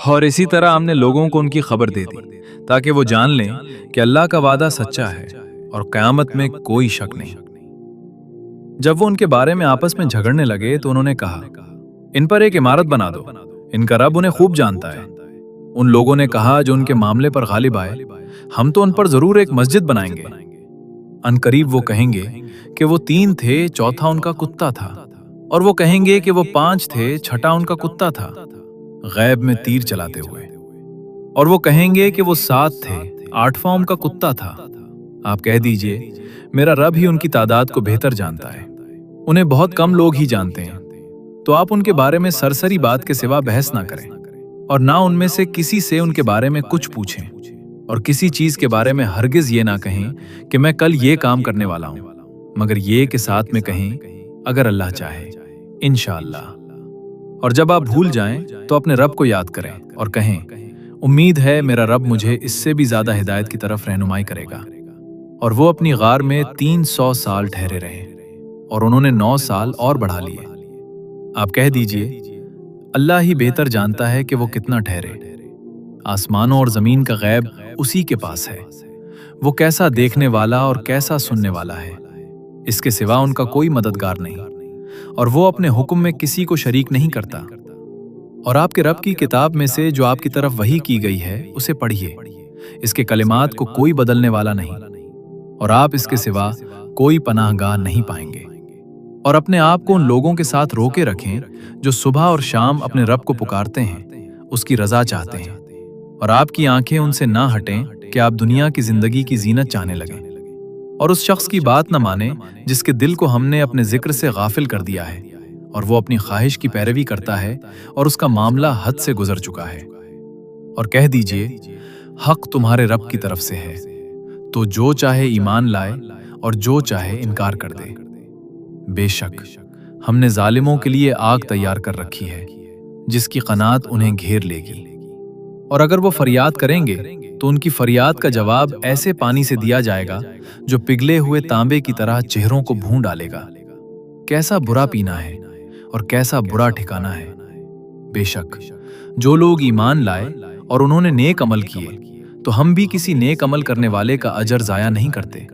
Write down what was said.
اور اسی طرح ہم نے لوگوں کو ان کی خبر دے دی تاکہ وہ جان لیں کہ اللہ کا وعدہ سچا ہے اور قیامت میں کوئی شک نہیں۔ جب وہ ان کے بارے میں آپس میں جھگڑنے لگے تو انہوں نے کہا، ان پر ایک عمارت بنا دو، ان کا رب انہیں خوب جانتا ہے۔ ان لوگوں نے کہا جو ان کے معاملے پر غالب آئے، ہم تو ان پر ضرور ایک مسجد بنائیں گے۔ ان قریب وہ کہیں گے کہ وہ 3 تھے، چوتھا ان کا کتا تھا، اور وہ کہیں گے کہ وہ 5 تھے، چھٹا ان کا کتا تھا، غیب میں تیر چلاتے ہوئے۔ اور وہ کہیں گے کہ وہ 7 تھے، 8واں ان کا کتا تھا۔ آپ کہہ دیجئے، میرا رب ہی ان کی تعداد کو بہتر جانتا ہے، انہیں بہت کم لوگ ہی جانتے ہیں۔ تو آپ ان کے بارے میں سرسری بات کے سوا بحث نہ کریں، اور نہ ان میں سے کسی سے ان کے بارے میں کچھ پوچھیں، اور کسی چیز کے بارے میں ہرگز یہ نہ کہیں کہ میں کل یہ کام کرنے والا ہوں، مگر یہ کہ ساتھ میں کہیں اگر اللہ چاہے، انشاءاللہ۔ اور جب آپ بھول جائیں تو اپنے رب کو یاد کریں اور کہیں، امید ہے میرا رب مجھے اس سے بھی زیادہ ہدایت کی طرف رہنمائی کرے گا۔ اور وہ اپنی غار میں 300 سال ٹھہرے رہے، اور انہوں نے 9 سال اور بڑھا لیے۔ آپ کہہ دیجئے، اللہ ہی بہتر جانتا ہے کہ وہ کتنا ٹھہرے۔ آسمانوں اور زمین کا غیب اسی کے پاس ہے، وہ کیسا دیکھنے والا اور کیسا سننے والا ہے، اس کے سوا ان کا کوئی مددگار نہیں، اور وہ اپنے حکم میں کسی کو شریک نہیں کرتا۔ اور آپ کے رب کی کتاب میں سے جو آپ کی طرف وحی کی گئی ہے اسے پڑھیے، اس کے کلمات کو کوئی بدلنے والا نہیں، اور آپ اس کے سوا کوئی پناہ گاہ نہیں پائیں گے۔ اور اپنے آپ کو ان لوگوں کے ساتھ روکے رکھیں جو صبح اور شام اپنے رب کو پکارتے ہیں، اس کی رضا چاہتے ہیں، اور آپ کی آنکھیں ان سے نہ ہٹیں کہ آپ دنیا کی زندگی کی زینت چاہنے لگیں، اور اس شخص کی بات نہ مانیں جس کے دل کو ہم نے اپنے ذکر سے غافل کر دیا ہے، اور وہ اپنی خواہش کی پیروی کرتا ہے، اور اس کا معاملہ حد سے گزر چکا ہے۔ اور کہہ دیجئے، حق تمہارے رب کی طرف سے ہے، تو جو چاہے ایمان لائے اور جو چاہے انکار کر دے۔ بے شک ہم نے ظالموں کے لیے آگ تیار کر رکھی ہے جس کی قنات انہیں گھیر لے گی، اور اگر وہ فریاد کریں گے تو ان کی فریاد کا جواب ایسے پانی سے دیا جائے گا جو پگھلے ہوئے تانبے کی طرح چہروں کو بھون ڈالے گا۔ کیسا برا پینا ہے اور کیسا برا ٹھکانہ ہے۔ بے شک جو لوگ ایمان لائے اور انہوں نے نیک عمل کیے تو ہم بھی کسی نیک عمل کرنے والے کا اجر ضائع نہیں کرتے۔